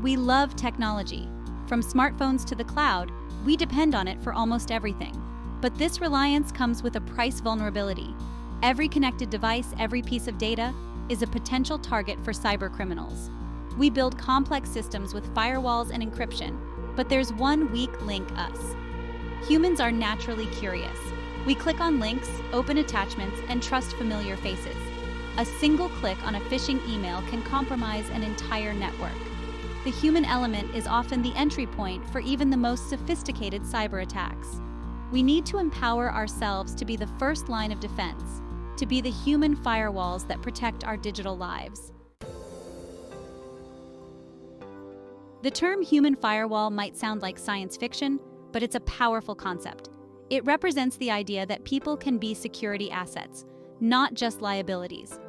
We love technology. From smartphones to the cloud, we depend on it for almost everything. But this reliance comes with a price vulnerability. Every connected device, every piece of data, is a potential target for cybercriminals. We build complex systems with firewalls and encryption, but there's one weak link: us. Humans are naturally curious. We click on links, open attachments, and trust familiar faces. A single click on a phishing email can compromise an entire network. The human element is often the entry point for even the most sophisticated cyber attacks. We need to empower ourselves to be the first line of defense, to be the human firewalls that protect our digital lives. The term human firewall might sound like science fiction, but it's a powerful concept. It represents the idea that people can be security assets, not just liabilities.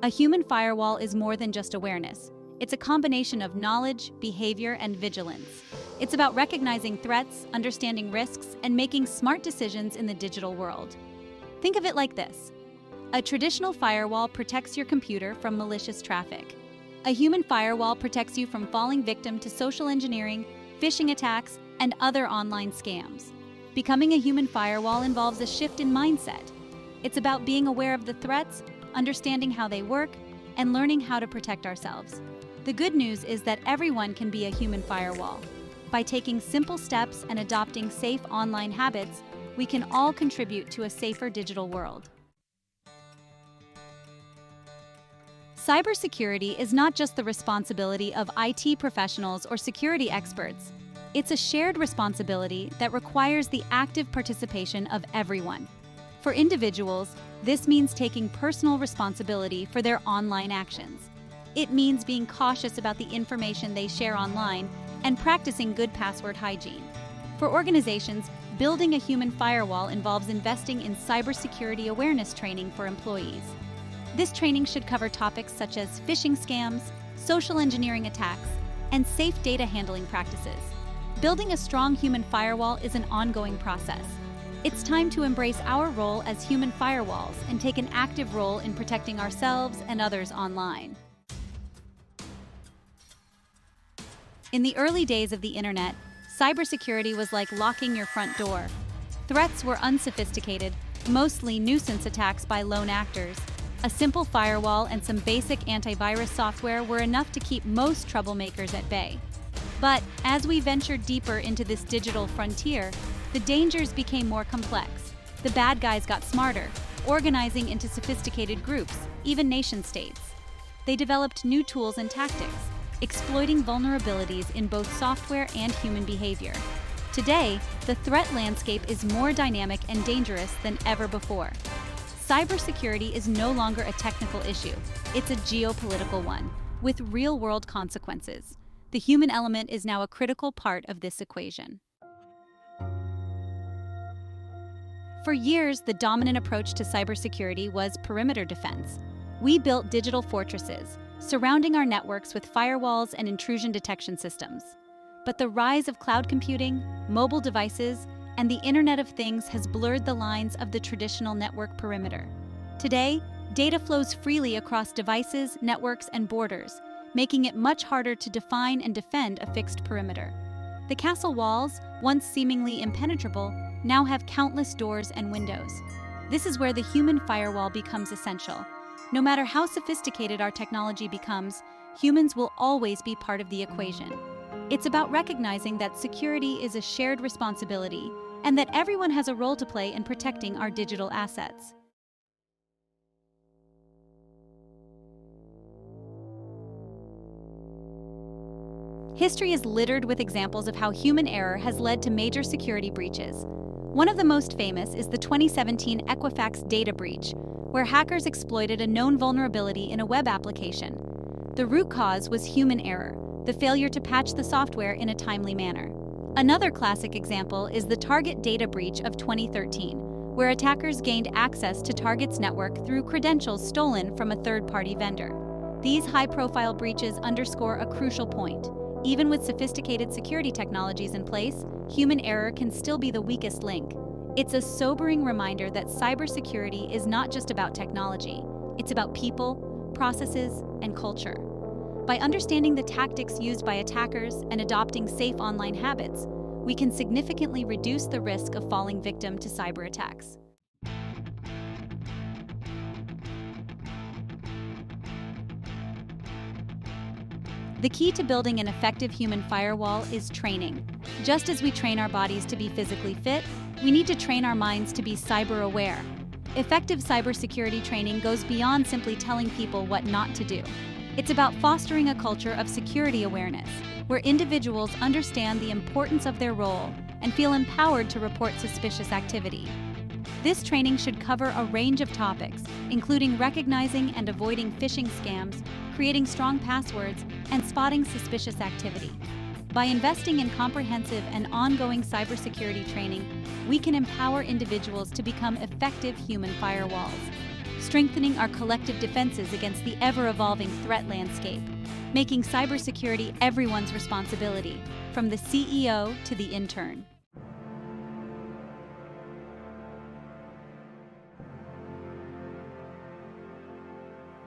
A human firewall is more than just awareness. It's a combination of knowledge, behavior, and vigilance. It's about recognizing threats, understanding risks, and making smart decisions in the digital world. Think of it like this. A traditional firewall protects your computer from malicious traffic. A human firewall protects you from falling victim to social engineering, phishing attacks, and other online scams. Becoming a human firewall involves a shift in mindset. It's about being aware of the threats, understanding how they work, and learning how to protect ourselves. The good news is that everyone can be a human firewall. By taking simple steps and adopting safe online habits, we can all contribute to a safer digital world. Cybersecurity is not just the responsibility of IT professionals or security experts. It's a shared responsibility that requires the active participation of everyone. For individuals, this means taking personal responsibility for their online actions. It means being cautious about the information they share online and practicing good password hygiene. For organizations, building a human firewall involves investing in cybersecurity awareness training for employees. This training should cover topics such as phishing scams, social engineering attacks, and safe data handling practices. Building a strong human firewall is an ongoing process. It's time to embrace our role as human firewalls and take an active role in protecting ourselves and others online. In the early days of the internet, cybersecurity was like locking your front door. Threats were unsophisticated, mostly nuisance attacks by lone actors. A simple firewall and some basic antivirus software were enough to keep most troublemakers at bay. But as we ventured deeper into this digital frontier, the dangers became more complex. The bad guys got smarter, organizing into sophisticated groups, even nation-states. They developed new tools and tactics, exploiting vulnerabilities in both software and human behavior. Today, the threat landscape is more dynamic and dangerous than ever before. Cybersecurity is no longer a technical issue. It's a geopolitical one, with real-world consequences. The human element is now a critical part of this equation. For years, the dominant approach to cybersecurity was perimeter defense. We built digital fortresses, surrounding our networks with firewalls and intrusion detection systems. But the rise of cloud computing, mobile devices, and the Internet of Things has blurred the lines of the traditional network perimeter. Today, data flows freely across devices, networks, and borders, making it much harder to define and defend a fixed perimeter. The castle walls, once seemingly impenetrable, now have countless doors and windows. This is where the human firewall becomes essential. No matter how sophisticated our technology becomes, humans will always be part of the equation. It's about recognizing that security is a shared responsibility and that everyone has a role to play in protecting our digital assets. History is littered with examples of how human error has led to major security breaches. One of the most famous is the 2017 Equifax data breach, where hackers exploited a known vulnerability in a web application. The root cause was human error, the failure to patch the software in a timely manner. Another classic example is the Target data breach of 2013, where attackers gained access to Target's network through credentials stolen from a third-party vendor. These high-profile breaches underscore a crucial point. Even with sophisticated security technologies in place, human error can still be the weakest link. It's a sobering reminder that cybersecurity is not just about technology. It's about people, processes, and culture. By understanding the tactics used by attackers and adopting safe online habits, we can significantly reduce the risk of falling victim to cyber attacks. The key to building an effective human firewall is training. Just as we train our bodies to be physically fit, we need to train our minds to be cyber-aware. Effective cybersecurity training goes beyond simply telling people what not to do. It's about fostering a culture of security awareness, where individuals understand the importance of their role and feel empowered to report suspicious activity. This training should cover a range of topics, including recognizing and avoiding phishing scams, creating strong passwords, and spotting suspicious activity. By investing in comprehensive and ongoing cybersecurity training, we can empower individuals to become effective human firewalls, strengthening our collective defenses against the ever-evolving threat landscape, making cybersecurity everyone's responsibility, from the CEO to the intern.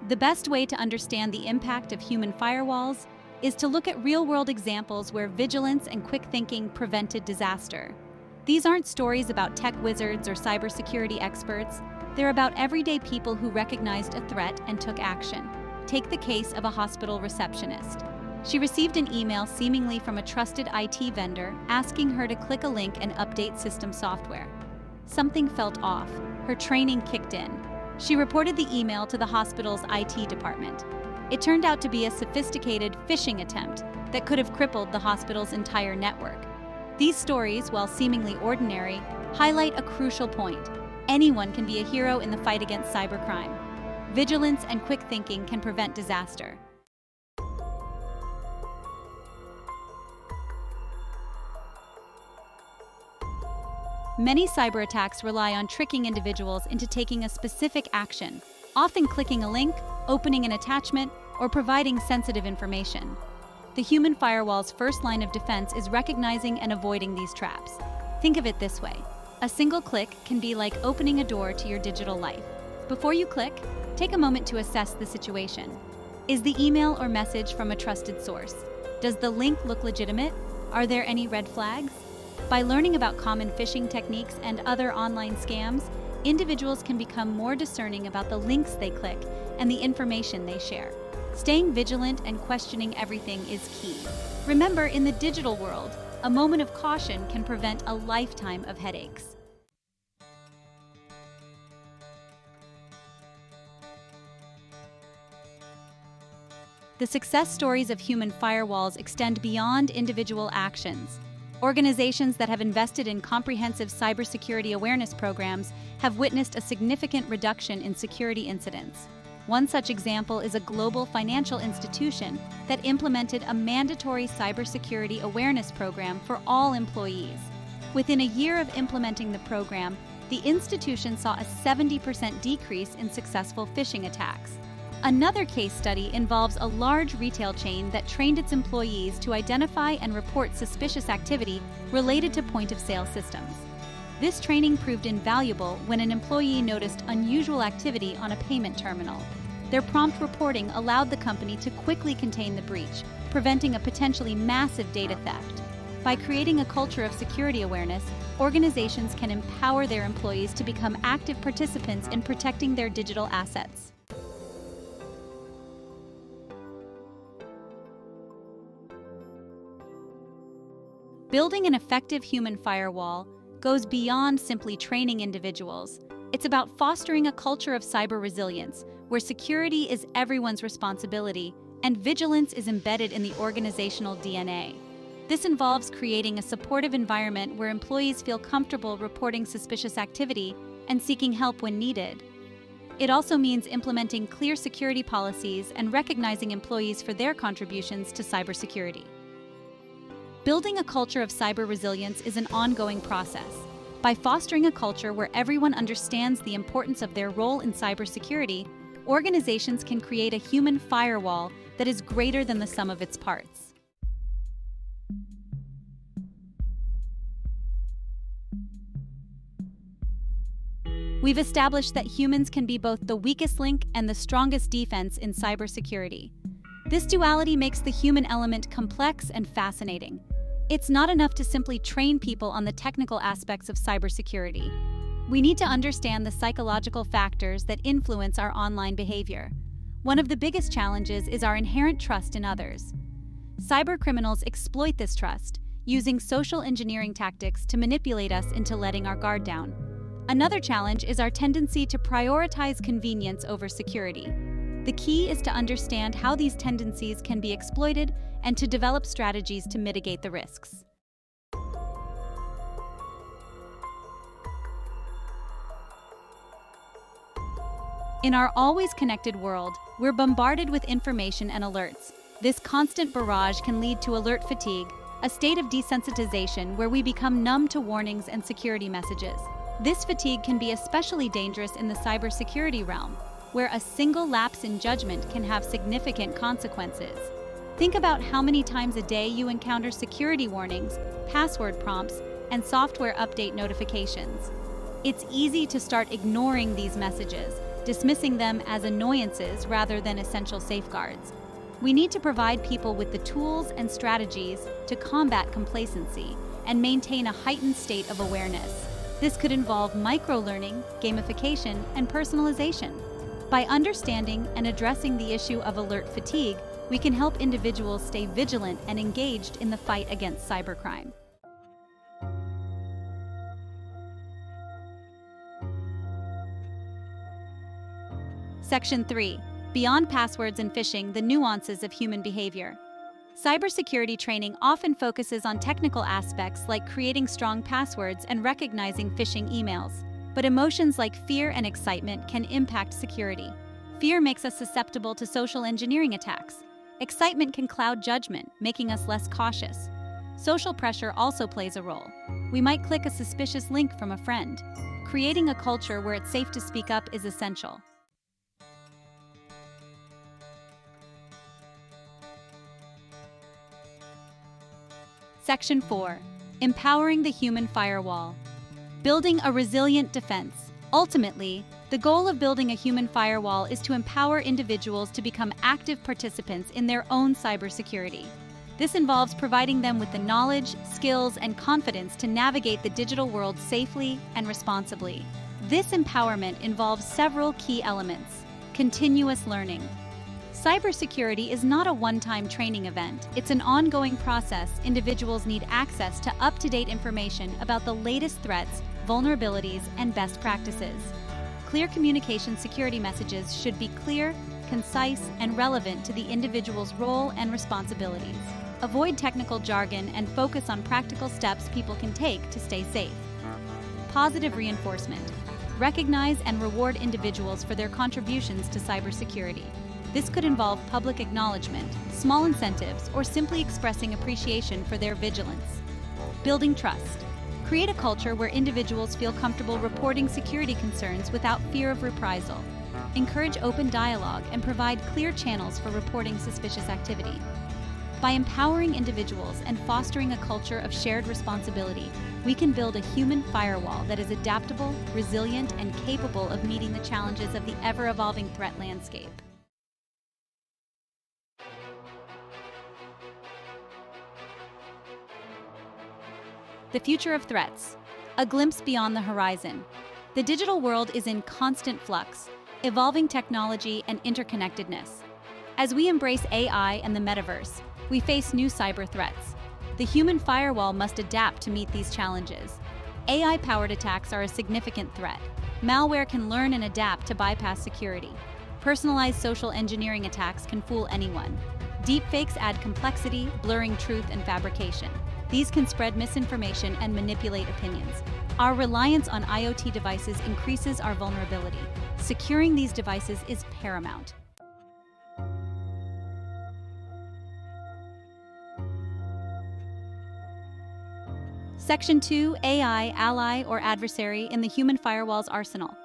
The best way to understand the impact of human firewalls is to look at real-world examples where vigilance and quick thinking prevented disaster. These aren't stories about tech wizards or cybersecurity experts. They're about everyday people who recognized a threat and took action. Take the case of a hospital receptionist. She received an email seemingly from a trusted IT vendor asking her to click a link and update system software. Something felt off. Her training kicked in. She reported the email to the hospital's IT department. It turned out to be a sophisticated phishing attempt that could have crippled the hospital's entire network. These stories, while seemingly ordinary, highlight a crucial point. Anyone can be a hero in the fight against cybercrime. Vigilance and quick thinking can prevent disaster. Many cyber attacks rely on tricking individuals into taking a specific action, often clicking a link, opening an attachment, or providing sensitive information. The human firewall's first line of defense is recognizing and avoiding these traps. Think of it this way. A single click can be like opening a door to your digital life. Before you click, take a moment to assess the situation. Is the email or message from a trusted source? Does the link look legitimate? Are there any red flags? By learning about common phishing techniques and other online scams, individuals can become more discerning about the links they click and the information they share. Staying vigilant and questioning everything is key. Remember, in the digital world, a moment of caution can prevent a lifetime of headaches. The success stories of human firewalls extend beyond individual actions. Organizations that have invested in comprehensive cybersecurity awareness programs have witnessed a significant reduction in security incidents. One such example is a global financial institution that implemented a mandatory cybersecurity awareness program for all employees. Within a year of implementing the program, the institution saw a 70% decrease in successful phishing attacks. Another case study involves a large retail chain that trained its employees to identify and report suspicious activity related to point-of-sale systems. This training proved invaluable when an employee noticed unusual activity on a payment terminal. Their prompt reporting allowed the company to quickly contain the breach, preventing a potentially massive data theft. By creating a culture of security awareness, organizations can empower their employees to become active participants in protecting their digital assets. Building an effective human firewall goes beyond simply training individuals. It's about fostering a culture of cyber resilience, where security is everyone's responsibility and vigilance is embedded in the organizational DNA. This involves creating a supportive environment where employees feel comfortable reporting suspicious activity and seeking help when needed. It also means implementing clear security policies and recognizing employees for their contributions to cybersecurity. Building a culture of cyber resilience is an ongoing process. By fostering a culture where everyone understands the importance of their role in cybersecurity, organizations can create a human firewall that is greater than the sum of its parts. We've established that humans can be both the weakest link and the strongest defense in cybersecurity. This duality makes the human element complex and fascinating. It's not enough to simply train people on the technical aspects of cybersecurity. We need to understand the psychological factors that influence our online behavior. One of the biggest challenges is our inherent trust in others. Cybercriminals exploit this trust, using social engineering tactics to manipulate us into letting our guard down. Another challenge is our tendency to prioritize convenience over security. The key is to understand how these tendencies can be exploited and to develop strategies to mitigate the risks. In our always connected world, we're bombarded with information and alerts. This constant barrage can lead to alert fatigue, a state of desensitization where we become numb to warnings and security messages. This fatigue can be especially dangerous in the cybersecurity realm, where a single lapse in judgment can have significant consequences. Think about how many times a day you encounter security warnings, password prompts, and software update notifications. It's easy to start ignoring these messages, dismissing them as annoyances rather than essential safeguards. We need to provide people with the tools and strategies to combat complacency and maintain a heightened state of awareness. This could involve micro-learning, gamification, and personalization. By understanding and addressing the issue of alert fatigue, we can help individuals stay vigilant and engaged in the fight against cybercrime. Section 3. Beyond passwords and phishing, the nuances of human behavior. Cybersecurity training often focuses on technical aspects like creating strong passwords and recognizing phishing emails. But emotions like fear and excitement can impact security. Fear makes us susceptible to social engineering attacks. Excitement can cloud judgment, making us less cautious. Social pressure also plays a role. We might click a suspicious link from a friend. Creating a culture where it's safe to speak up is essential. Section 4. Empowering the human firewall. Building a resilient defense. Ultimately, the goal of building a human firewall is to empower individuals to become active participants in their own cybersecurity. This involves providing them with the knowledge, skills, and confidence to navigate the digital world safely and responsibly. This empowerment involves several key elements. Continuous learning. Cybersecurity is not a one-time training event. It's an ongoing process. Individuals need access to up-to-date information about the latest threats, vulnerabilities, and best practices. Clear communication security messages should be clear, concise, and relevant to the individual's role and responsibilities. Avoid technical jargon and focus on practical steps people can take to stay safe. Positive reinforcement. Recognize and reward individuals for their contributions to cybersecurity. This could involve public acknowledgement, small incentives, or simply expressing appreciation for their vigilance. Building trust. Create a culture where individuals feel comfortable reporting security concerns without fear of reprisal. Encourage open dialogue and provide clear channels for reporting suspicious activity. By empowering individuals and fostering a culture of shared responsibility, we can build a human firewall that is adaptable, resilient, and capable of meeting the challenges of the ever-evolving threat landscape. The future of threats. A glimpse beyond the horizon. The digital world is in constant flux, evolving technology and interconnectedness. As we embrace AI and the metaverse, we face new cyber threats. The human firewall must adapt to meet these challenges. AI-powered attacks are a significant threat. Malware can learn and adapt to bypass security. Personalized social engineering attacks can fool anyone. Deepfakes add complexity, blurring truth and fabrication. These can spread misinformation and manipulate opinions. Our reliance on IoT devices increases our vulnerability. Securing these devices is paramount. Section 2. AI, ally, or adversary in the human firewall's arsenal.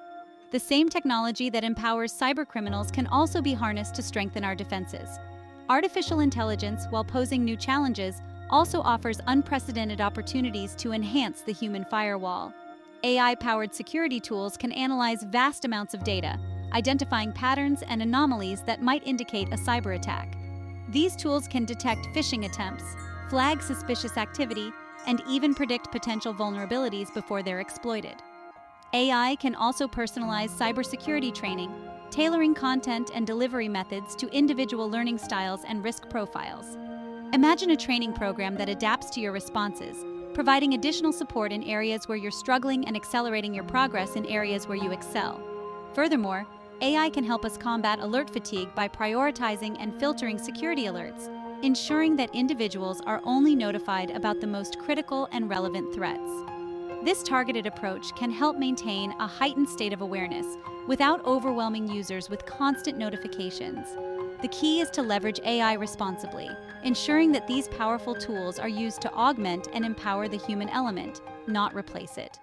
The same technology that empowers cybercriminals can also be harnessed to strengthen our defenses. Artificial intelligence, while posing new challenges, also offers unprecedented opportunities to enhance the human firewall. AI-powered security tools can analyze vast amounts of data, identifying patterns and anomalies that might indicate a cyber attack. These tools can detect phishing attempts, flag suspicious activity, and even predict potential vulnerabilities before they're exploited. AI can also personalize cybersecurity training, tailoring content and delivery methods to individual learning styles and risk profiles. Imagine a training program that adapts to your responses, providing additional support in areas where you're struggling and accelerating your progress in areas where you excel. Furthermore, AI can help us combat alert fatigue by prioritizing and filtering security alerts, ensuring that individuals are only notified about the most critical and relevant threats. This targeted approach can help maintain a heightened state of awareness without overwhelming users with constant notifications. The key is to leverage AI responsibly, ensuring that these powerful tools are used to augment and empower the human element, not replace it.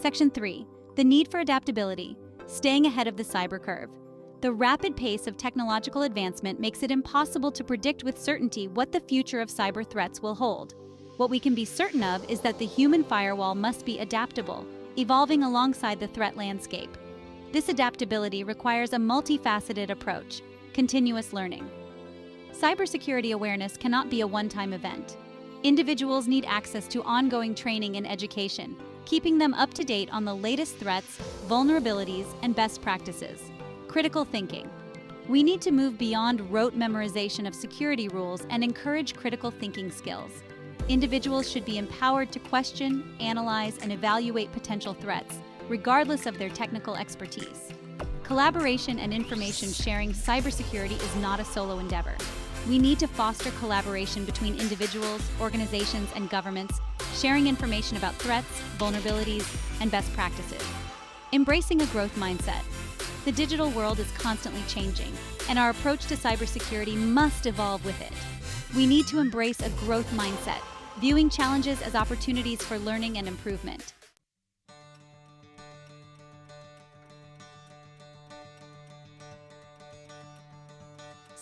Section 3. The need for adaptability, staying ahead of the cyber curve. The rapid pace of technological advancement makes it impossible to predict with certainty what the future of cyber threats will hold. What we can be certain of is that the human firewall must be adaptable, evolving alongside the threat landscape. This adaptability requires a multifaceted approach, continuous learning. Cybersecurity awareness cannot be a one-time event. Individuals need access to ongoing training and education, keeping them up to date on the latest threats, vulnerabilities, and best practices. Critical thinking. We need to move beyond rote memorization of security rules and encourage critical thinking skills. Individuals should be empowered to question, analyze, and evaluate potential threats, regardless of their technical expertise. Collaboration and information sharing. Cybersecurity is not a solo endeavor. We need to foster collaboration between individuals, organizations, and governments, sharing information about threats, vulnerabilities, and best practices. Embracing a growth mindset. The digital world is constantly changing, and our approach to cybersecurity must evolve with it. We need to embrace a growth mindset, viewing challenges as opportunities for learning and improvement.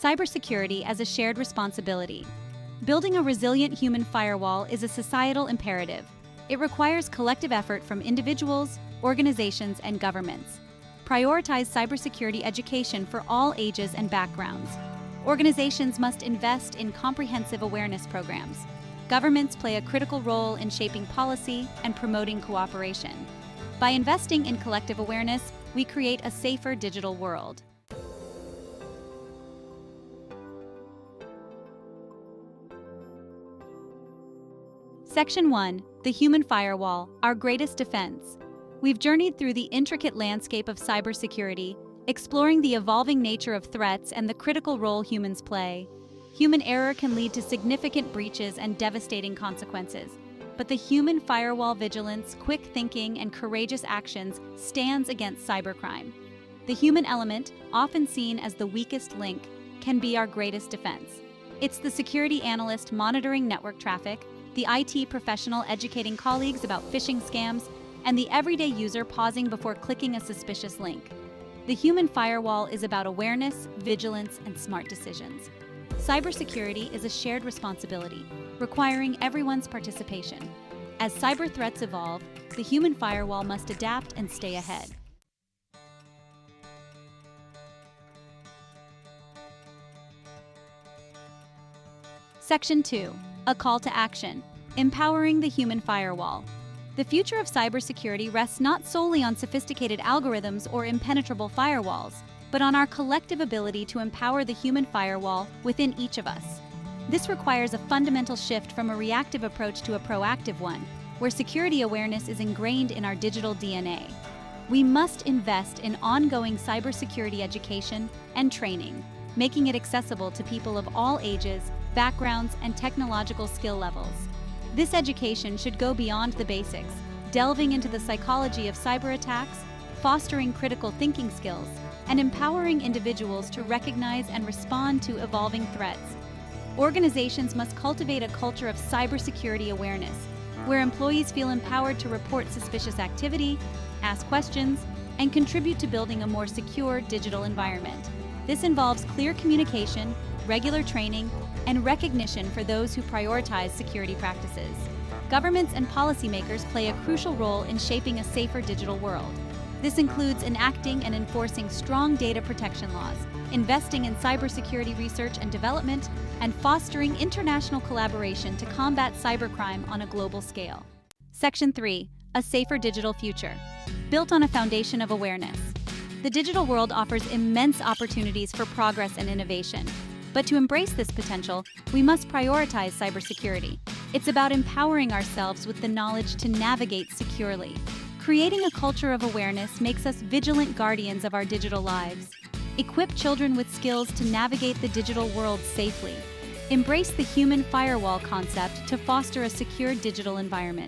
Cybersecurity as a shared responsibility. Building a resilient human firewall is a societal imperative. It requires collective effort from individuals, organizations, and governments. Prioritize cybersecurity education for all ages and backgrounds. Organizations must invest in comprehensive awareness programs. Governments play a critical role in shaping policy and promoting cooperation. By investing in collective awareness, we create a safer digital world. Section 1. The human firewall, our greatest defense. We've journeyed through the intricate landscape of cybersecurity, exploring the evolving nature of threats and the critical role humans play. Human error can lead to significant breaches and devastating consequences, but the human firewall vigilance, quick thinking, and courageous actions stands against cybercrime. The human element, often seen as the weakest link, can be our greatest defense. It's the security analyst monitoring network traffic, the IT professional educating colleagues about phishing scams, and the everyday user pausing before clicking a suspicious link. The human firewall is about awareness, vigilance, and smart decisions. Cybersecurity is a shared responsibility, requiring everyone's participation. As cyber threats evolve, the human firewall must adapt and stay ahead. Section 2. A call to action. Empowering the human firewall. The future of cybersecurity rests not solely on sophisticated algorithms or impenetrable firewalls, but on our collective ability to empower the human firewall within each of us. This requires a fundamental shift from a reactive approach to a proactive one, where security awareness is ingrained in our digital DNA. We must invest in ongoing cybersecurity education and training, making it accessible to people of all ages, backgrounds, and technological skill levels. This education should go beyond the basics, delving into the psychology of cyber attacks, fostering critical thinking skills, and empowering individuals to recognize and respond to evolving threats. Organizations must cultivate a culture of cybersecurity awareness, where employees feel empowered to report suspicious activity, ask questions, and contribute to building a more secure digital environment. This involves clear communication, regular training, and recognition for those who prioritize security practices. Governments and policymakers play a crucial role in shaping a safer digital world. This includes enacting and enforcing strong data protection laws, investing in cybersecurity research and development, and fostering international collaboration to combat cybercrime on a global scale. Section 3. A safer digital future. Built on a foundation of awareness. The digital world offers immense opportunities for progress and innovation. But to embrace this potential, we must prioritize cybersecurity. It's about empowering ourselves with the knowledge to navigate securely. Creating a culture of awareness makes us vigilant guardians of our digital lives. Equip children with skills to navigate the digital world safely. Embrace the human firewall concept to foster a secure digital environment.